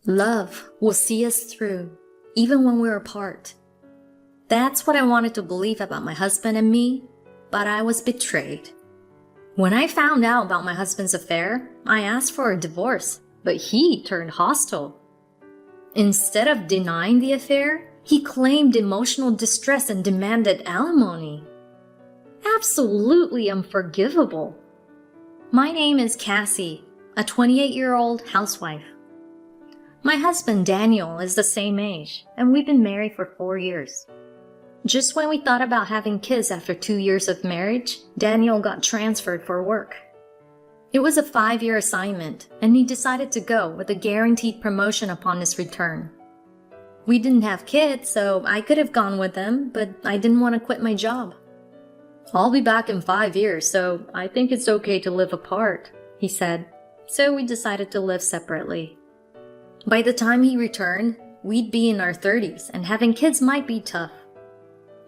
Love will see us through, even when we're apart. That's what I wanted to believe about my husband and me, but I was betrayed. When I found out about my husband's affair, I asked for a divorce, but he turned hostile. Instead of denying the affair, he claimed emotional distress and demanded alimony. Absolutely unforgivable. My name is Cassie, a 28-year-old housewife. My husband Daniel is the same age, and we've been married for 4 years. Just when we thought about having kids after 2 years of marriage, Daniel got transferred for work. It was a 5-year assignment, and he decided to go with a guaranteed promotion upon his return. We didn't have kids, so I could have gone with him, but I didn't want to quit my job. I'll be back in 5 years, so I think it's okay to live apart, he said. So we decided to live separately. By the time he returned, we'd be in our 30s, and having kids might be tough.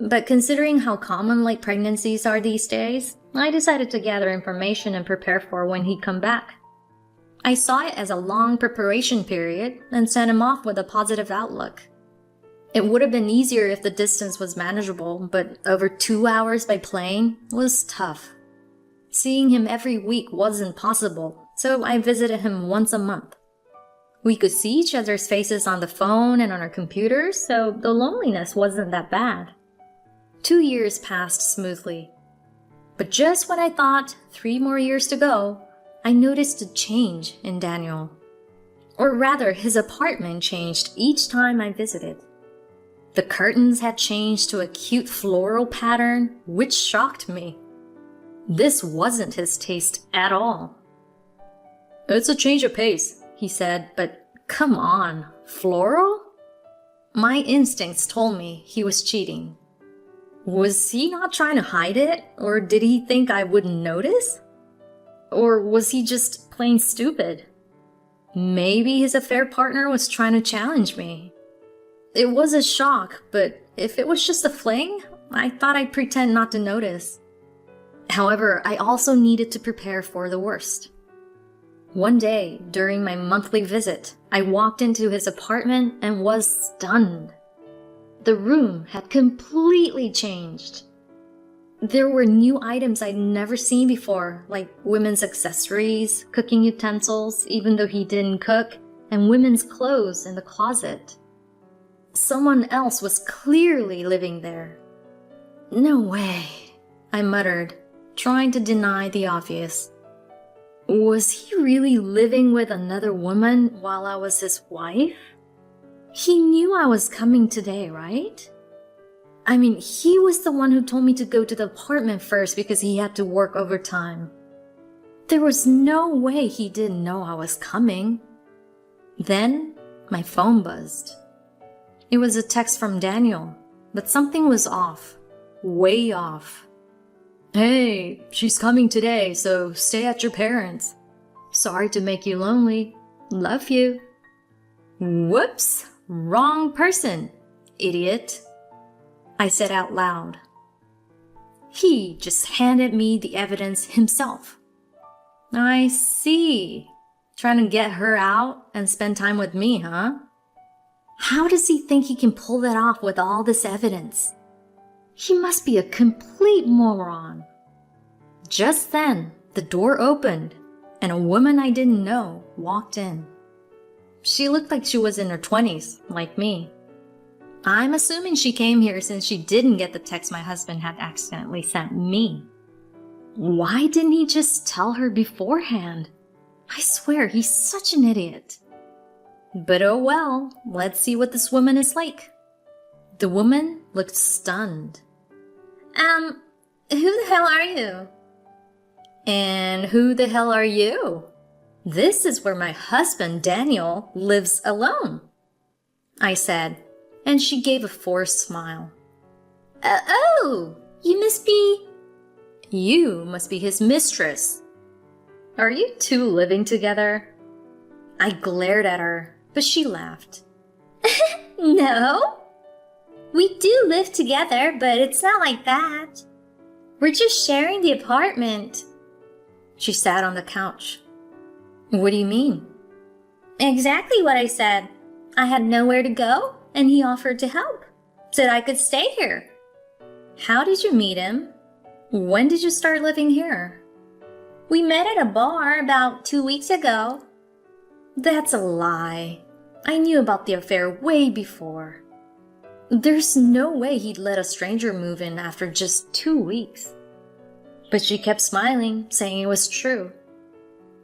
But considering how common late pregnancies are these days, I decided to gather information and prepare for when he'd come back. I saw it as a long preparation period and sent him off with a positive outlook. It would have been easier if the distance was manageable, but over 2 hours by plane was tough. Seeing him every week wasn't possible, so I visited him once a month. We could see each other's faces on the phone and on our computers, so the loneliness wasn't that bad. 2 years passed smoothly. But just when I thought 3 more years to go, I noticed a change in Daniel. Or rather, his apartment changed each time I visited. The curtains had changed to a cute floral pattern, which shocked me. This wasn't his taste at all. "It's a change of pace," he said, but come on, floral? My instincts told me he was cheating. Was he not trying to hide it, or did he think I wouldn't notice? Or was he just plain stupid? Maybe his affair partner was trying to challenge me. It was a shock, but if it was just a fling, I thought I'd pretend not to notice. However, I also needed to prepare for the worst. One day, during my monthly visit, I walked into his apartment and was stunned. The room had completely changed. There were new items I'd never seen before, like women's accessories, cooking utensils, even though he didn't cook, and women's clothes in the closet. Someone else was clearly living there. "No way," I muttered, trying to deny the obvious. Was he really living with another woman while I was his wife? He knew I was coming today, right? I mean, he was the one who told me to go to the apartment first because he had to work overtime. There was no way he didn't know I was coming. Then, my phone buzzed. It was a text from Daniel, but something was off. Way off. "Hey, she's coming today, so stay at your parents'. Sorry to make you lonely. Love you." Whoops! Wrong person, idiot, I said out loud. He just handed me the evidence himself. I see. Trying to get her out and spend time with me, huh? How does he think he can pull that off with all this evidence? He must be a complete moron. Just then, the door opened, and a woman I didn't know walked in. She looked like she was in her 20s, like me. I'm assuming she came here since she didn't get the text my husband had accidentally sent me. Why didn't he just tell her beforehand? I swear, he's such an idiot. But oh well, let's see what this woman is like. The woman looked stunned. Who the hell are you? And who the hell are you? This is where my husband, Daniel, lives alone, I said, and she gave a forced smile. Oh, you must be... You must be his mistress. Are you two living together? I glared at her, but she laughed. No. We do live together, but it's not like that. We're just sharing the apartment. She sat on the couch. What do you mean? Exactly what I said. I had nowhere to go, and he offered to help. Said I could stay here. How did you meet him? When did you start living here? We met at a bar about 2 weeks ago. That's a lie. I knew about the affair way before. There's no way he'd let a stranger move in after just 2 weeks. But she kept smiling, saying it was true.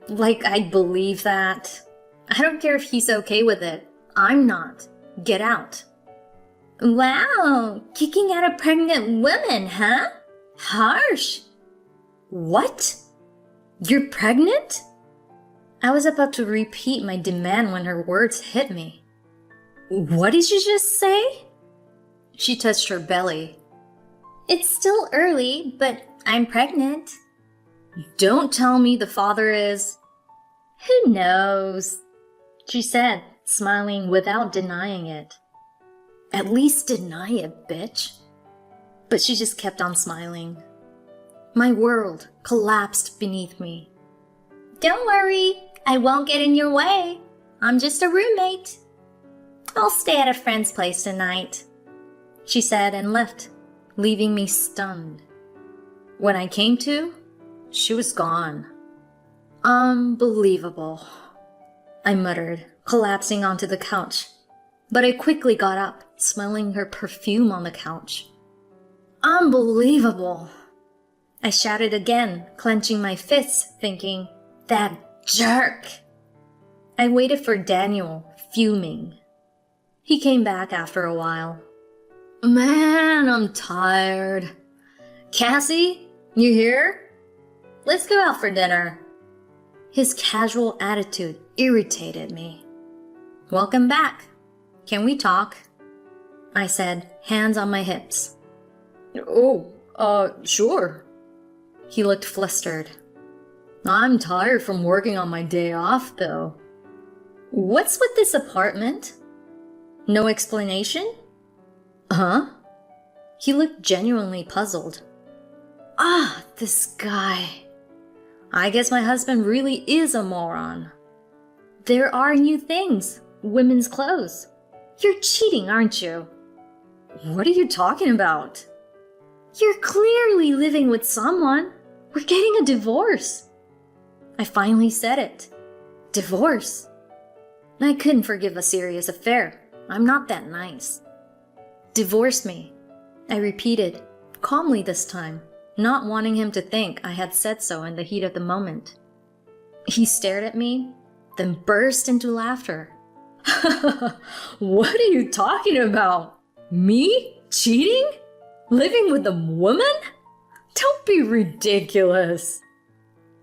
Like I'd believe that. I don't care if he's okay with it. I'm not. Get out. Wow, kicking out a pregnant woman, huh? Harsh. What? You're pregnant? I was about to repeat my demand when her words hit me. What did you just say? She touched her belly. It's still early, but I'm pregnant. Don't tell me the father is... Who knows? She said, smiling without denying it. At least deny it, bitch. But she just kept on smiling. My world collapsed beneath me. Don't worry, I won't get in your way. I'm just a roommate. I'll stay at a friend's place tonight, she said and left, leaving me stunned. When I came to, she was gone. Unbelievable, I muttered, collapsing onto the couch. But I quickly got up, smelling her perfume on the couch. Unbelievable! I shouted again, clenching my fists, thinking, that jerk! I waited for Daniel, fuming. He came back after a while. Man, I'm tired. Cassie, you here? Let's go out for dinner. His casual attitude irritated me. Welcome back. Can we talk? I said, hands on my hips. Oh, sure. He looked flustered. I'm tired from working on my day off, though. What's with this apartment? No explanation? Huh? He looked genuinely puzzled. This guy. I guess my husband really is a moron. There are new things. Women's clothes. You're cheating, aren't you? What are you talking about? You're clearly living with someone. We're getting a divorce. I finally said it. Divorce. I couldn't forgive a serious affair. I'm not that nice. Divorce me, I repeated, calmly this time, not wanting him to think I had said so in the heat of the moment. He stared at me, then burst into laughter. What are you talking about? Me? Cheating? Living with a woman? Don't be ridiculous.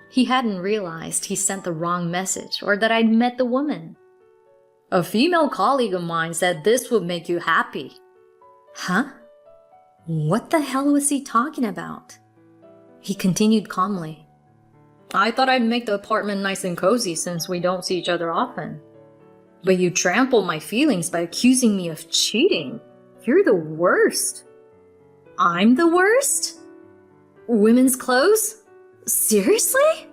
He hadn't realized he sent the wrong message or that I'd met the woman. A female colleague of mine said this would make you happy. Huh? What the hell was he talking about? He continued calmly. I thought I'd make the apartment nice and cozy since we don't see each other often. But you trampled my feelings by accusing me of cheating. You're the worst. I'm the worst? Women's clothes? Seriously?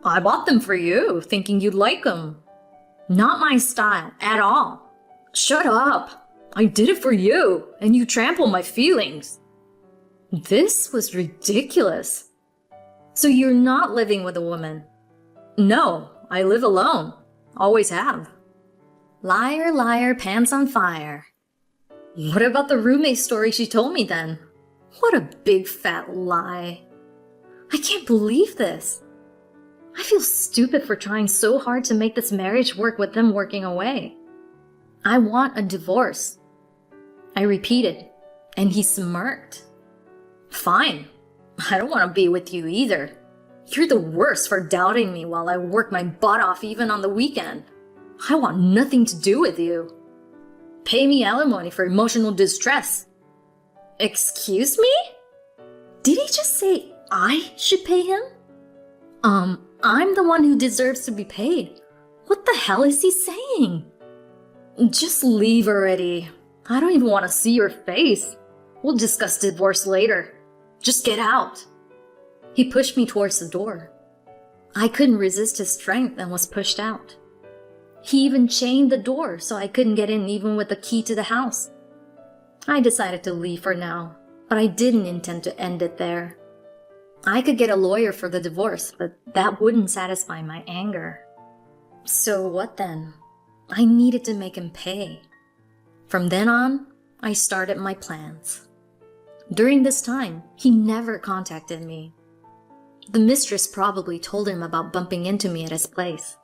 I bought them for you, thinking you'd like them. Not my style at all. Shut up. I did it for you, and you trampled my feelings. This was ridiculous. So you're not living with a woman? No, I live alone. Always have. Liar, liar, pants on fire. What about the roommate story she told me then? What a big fat lie. I can't believe this. I feel stupid for trying so hard to make this marriage work with them working away. I want a divorce. I repeated, and he smirked. Fine. I don't want to be with you either. You're the worst for doubting me while I work my butt off even on the weekend. I want nothing to do with you. Pay me alimony for emotional distress. Excuse me? Did he just say I should pay him? I'm the one who deserves to be paid. What the hell is he saying? Just leave already. I don't even want to see your face. We'll discuss divorce later. Just get out. He pushed me towards the door. I couldn't resist his strength and was pushed out. He even chained the door so I couldn't get in even with the key to the house. I decided to leave for now, but I didn't intend to end it there. I could get a lawyer for the divorce, but that wouldn't satisfy my anger. So what then? I needed to make him pay. From then on, I started my plans. During this time, he never contacted me. The mistress probably told him about bumping into me at his place.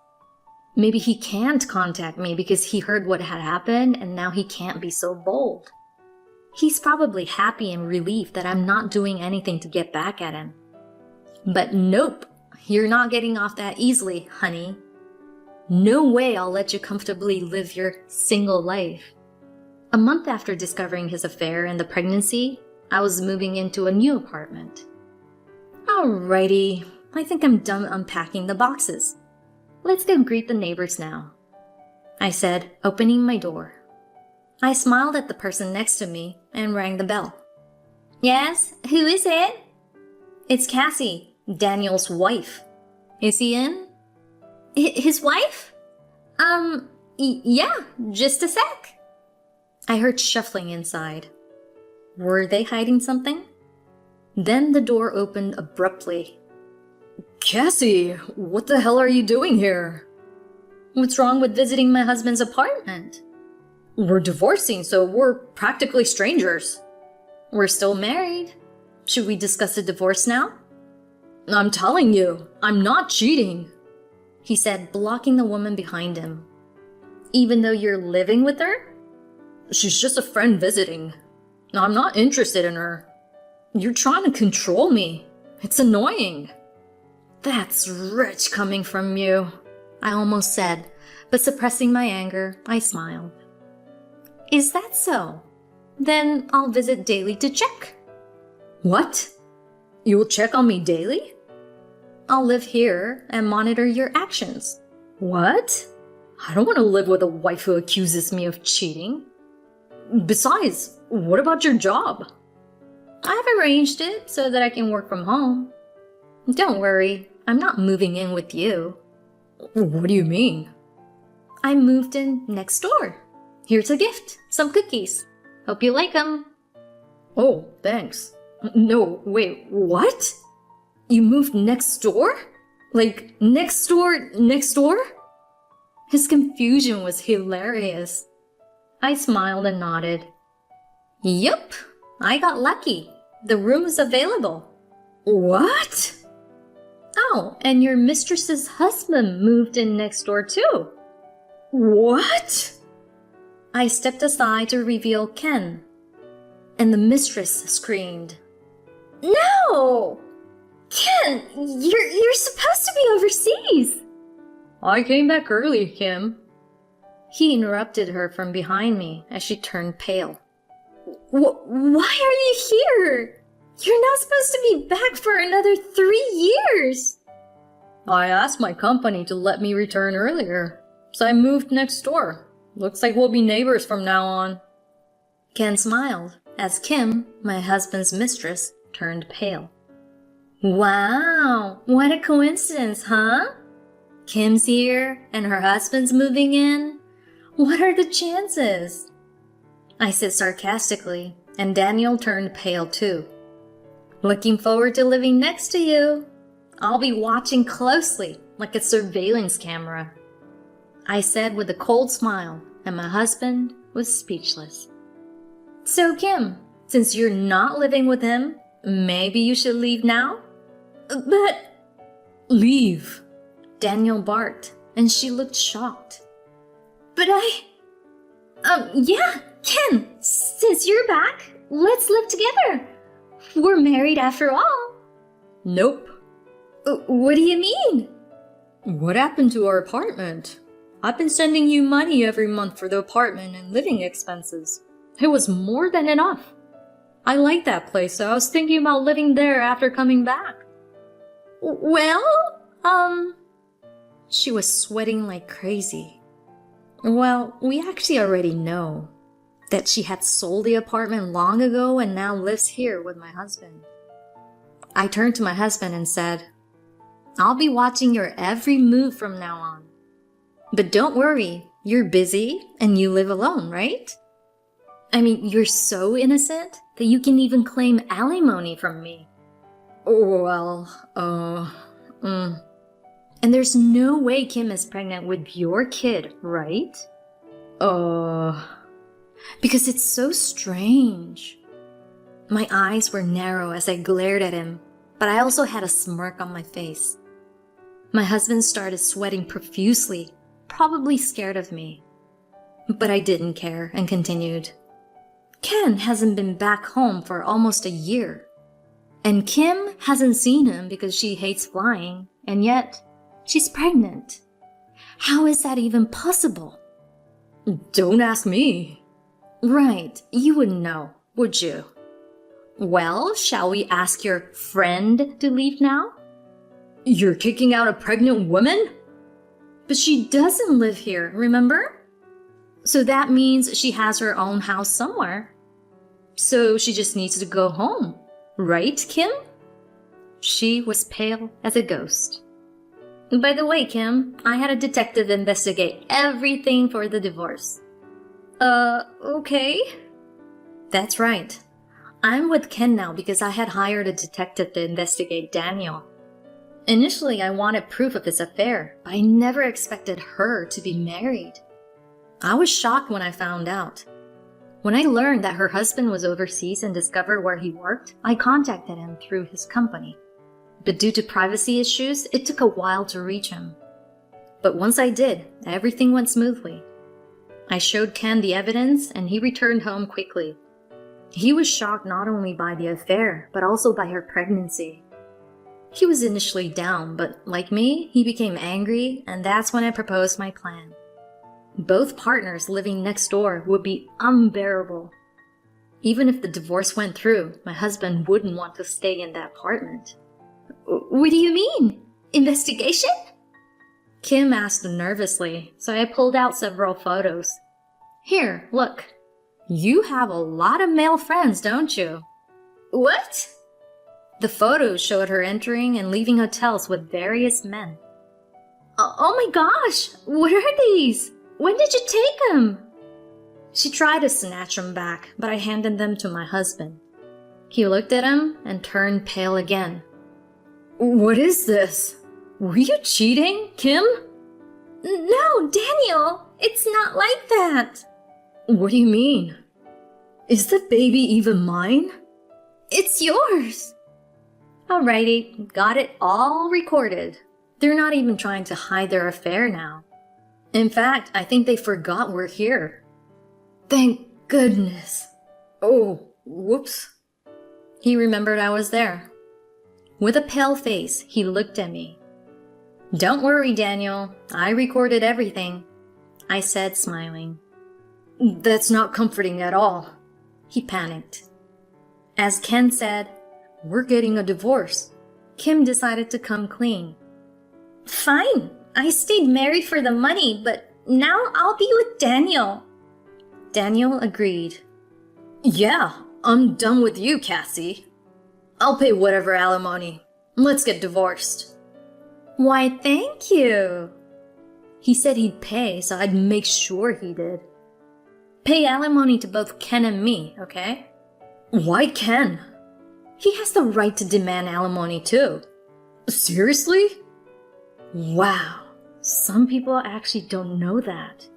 Maybe he can't contact me because he heard what had happened and now he can't be so bold. He's probably happy and relieved that I'm not doing anything to get back at him. But nope, you're not getting off that easily, honey. No way I'll let you comfortably live your single life. A month after discovering his affair and the pregnancy, I was moving into a new apartment. Alrighty, I think I'm done unpacking the boxes. Let's go greet the neighbors now, I said, opening my door. I smiled at the person next to me and rang the bell. Yes, who is it? It's Cassie, Daniel's wife. Is he in? His wife? Yeah, just a sec. I heard shuffling inside. Were they hiding something? Then the door opened abruptly. Cassie, what the hell are you doing here? What's wrong with visiting my husband's apartment? We're divorcing, so we're practically strangers. We're still married. Should we discuss the divorce now? I'm telling you, I'm not cheating, he said, blocking the woman behind him. Even though you're living with her? She's just a friend visiting. I'm not interested in her. You're trying to control me. It's annoying. That's rich coming from you, I almost said, but suppressing my anger, I smiled. Is that so? Then I'll visit daily to check. What? You will check on me daily? I'll live here and monitor your actions. What? I don't want to live with a wife who accuses me of cheating. Besides, what about your job? I've arranged it so that I can work from home. Don't worry, I'm not moving in with you. What do you mean? I moved in next door. Here's a gift, some cookies. Hope you like them. Oh, thanks. No, wait, what? You moved next door? Like, next door? His confusion was hilarious. I smiled and nodded. Yup, I got lucky. The room is available. What? Oh, and your mistress's husband moved in next door too. What? I stepped aside to reveal Ken, and the mistress screamed. No! Ken, you're supposed to be overseas. I came back early, Kim. He interrupted her from behind me as she turned pale. Why are you here? You're not supposed to be back for another 3 years. I asked my company to let me return earlier, so I moved next door. Looks like we'll be neighbors from now on. Ken smiled as Kim, my husband's mistress, turned pale. Wow, what a coincidence, huh? Kim's here and her husband's moving in. What are the chances? I said sarcastically, and Daniel turned pale too. Looking forward to living next to you. I'll be watching closely, like a surveillance camera, I said with a cold smile, and my husband was speechless. So Kim, since you're not living with him, maybe you should leave now? But... Leave, Daniel barked, and she looked shocked. But yeah, Ken, since you're back, let's live together. We're married after all. Nope. What do you mean? What happened to our apartment? I've been sending you money every month for the apartment and living expenses. It was more than enough. I like that place, so I was thinking about living there after coming back. Well, She was sweating like crazy. Well, we actually already know that she had sold the apartment long ago and now lives here with my husband. I turned to my husband and said, I'll be watching your every move from now on. But don't worry, you're busy and you live alone, right? I mean, you're so innocent that you can even claim alimony from me. Well, And there's no way Kim is pregnant with your kid, right? Because it's so strange. My eyes were narrow as I glared at him, but I also had a smirk on my face. My husband started sweating profusely, probably scared of me. But I didn't care and continued. Ken hasn't been back home for almost a year. And Kim hasn't seen him because she hates flying, and yet she's pregnant. How is that even possible? Don't ask me. Right, you wouldn't know, would you? Well, shall we ask your friend to leave now? You're kicking out a pregnant woman? But she doesn't live here, remember? So that means she has her own house somewhere. So she just needs to go home, right, Kim? She was pale as a ghost. By the way, Kim, I had a detective investigate everything for the divorce. Okay? That's right. I'm with Ken now because I had hired a detective to investigate Daniel. Initially, I wanted proof of his affair, but I never expected her to be married. I was shocked when I found out. When I learned that her husband was overseas and discovered where he worked, I contacted him through his company. But due to privacy issues, it took a while to reach him. But once I did, everything went smoothly. I showed Ken the evidence and he returned home quickly. He was shocked not only by the affair, but also by her pregnancy. He was initially down, but like me, he became angry, and that's when I proposed my plan. Both partners living next door would be unbearable. Even if the divorce went through, my husband wouldn't want to stay in that apartment. What do you mean? Investigation? Kim asked nervously, so I pulled out several photos. Here, look. You have a lot of male friends, don't you? What? The photos showed her entering and leaving hotels with various men. Oh my gosh, what are these? When did you take them? She tried to snatch them back, but I handed them to my husband. He looked at them and turned pale again. What is this? Were you cheating, Kim? No, Daniel, it's not like that. What do you mean? Is the baby even mine? It's yours. Alrighty, got it all recorded. They're not even trying to hide their affair now. In fact, I think they forgot we're here. Thank goodness. Oh, whoops. He remembered I was there. With a pale face, he looked at me. Don't worry, Daniel. I recorded everything, I said, smiling. That's not comforting at all. He panicked. As Ken said, we're getting a divorce. Kim decided to come clean. Fine. I stayed married for the money, but now I'll be with Daniel. Daniel agreed. Yeah, I'm done with you, Cassie. I'll pay whatever alimony. Let's get divorced. Why, thank you. He said he'd pay, so I'd make sure he did. Pay alimony to both Ken and me, okay? Why Ken? He has the right to demand alimony too. Seriously? Wow, some people actually don't know that.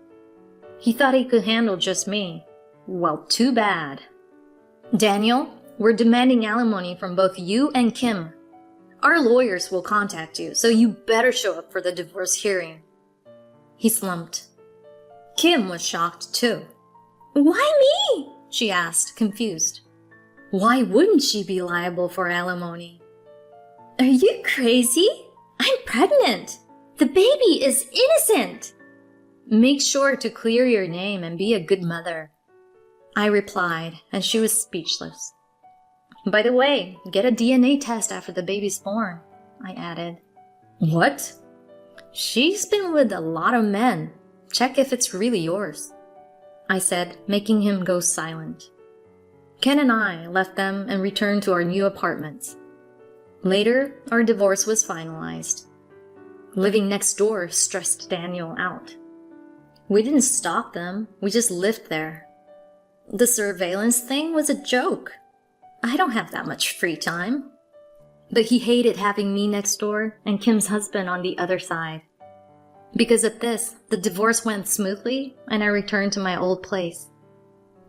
He thought he could handle just me. Well, too bad. Daniel, we're demanding alimony from both you and Kim. Our lawyers will contact you, so you better show up for the divorce hearing. He slumped. Kim was shocked too. Why me? She asked, confused. Why wouldn't she be liable for alimony? Are you crazy? I'm pregnant. The baby is innocent. Make sure to clear your name and be a good mother. I replied, and she was speechless. By the way, get a DNA test after the baby's born, I added. What? She's been with a lot of men. Check if it's really yours, I said, making him go silent. Ken and I left them and returned to our new apartments. Later, our divorce was finalized. Living next door stressed Daniel out. We didn't stop them, we just lived there. The surveillance thing was a joke. I don't have that much free time. But he hated having me next door and Kim's husband on the other side. Because of this, the divorce went smoothly and I returned to my old place.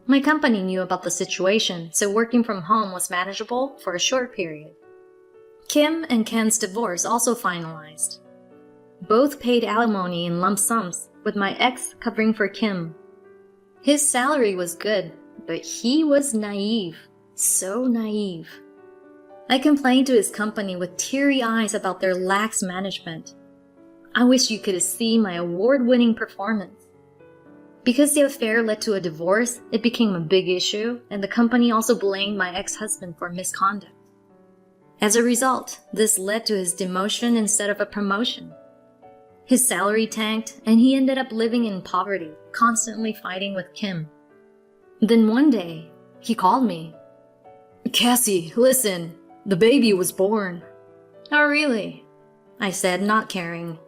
My company knew about the situation, so working from home was manageable for a short period. Kim and Ken's divorce also finalized. Both paid alimony in lump sums, with my ex covering for Kim. His salary was good, but he was naive. So naive. I complained to his company with teary eyes about their lax management. I wish you could see my award-winning performance. Because the affair led to a divorce, it became a big issue, and the company also blamed my ex-husband for misconduct. As a result, this led to his demotion instead of a promotion. His salary tanked, and he ended up living in poverty, constantly fighting with Kim. Then one day, he called me. "Cassie, listen, the baby was born." "Oh, really?" I said, not caring.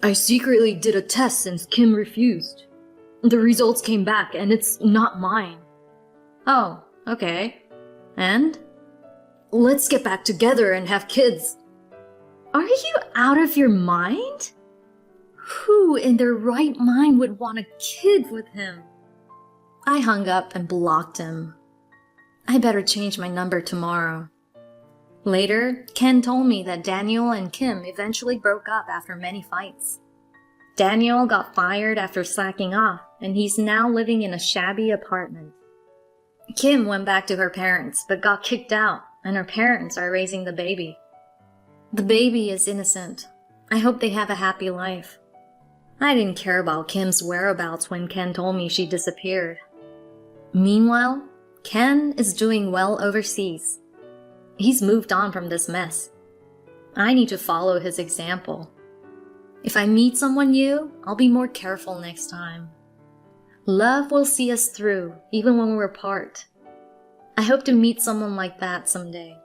"I secretly did a test since Kim refused. The results came back and it's not mine." "Oh, okay. And?" "Let's get back together and have kids." "Are you out of your mind? Who in their right mind would want a kid with him?" I hung up and blocked him. I better change my number tomorrow. Later, Ken told me that Daniel and Kim eventually broke up after many fights. Daniel got fired after slacking off, and he's now living in a shabby apartment. Kim went back to her parents, but got kicked out, and her parents are raising the baby. The baby is innocent. I hope they have a happy life. I didn't care about Kim's whereabouts when Ken told me she disappeared. Meanwhile, Ken is doing well overseas. He's moved on from this mess. I need to follow his example. If I meet someone new, I'll be more careful next time. Love will see us through, even when we're apart. I hope to meet someone like that someday.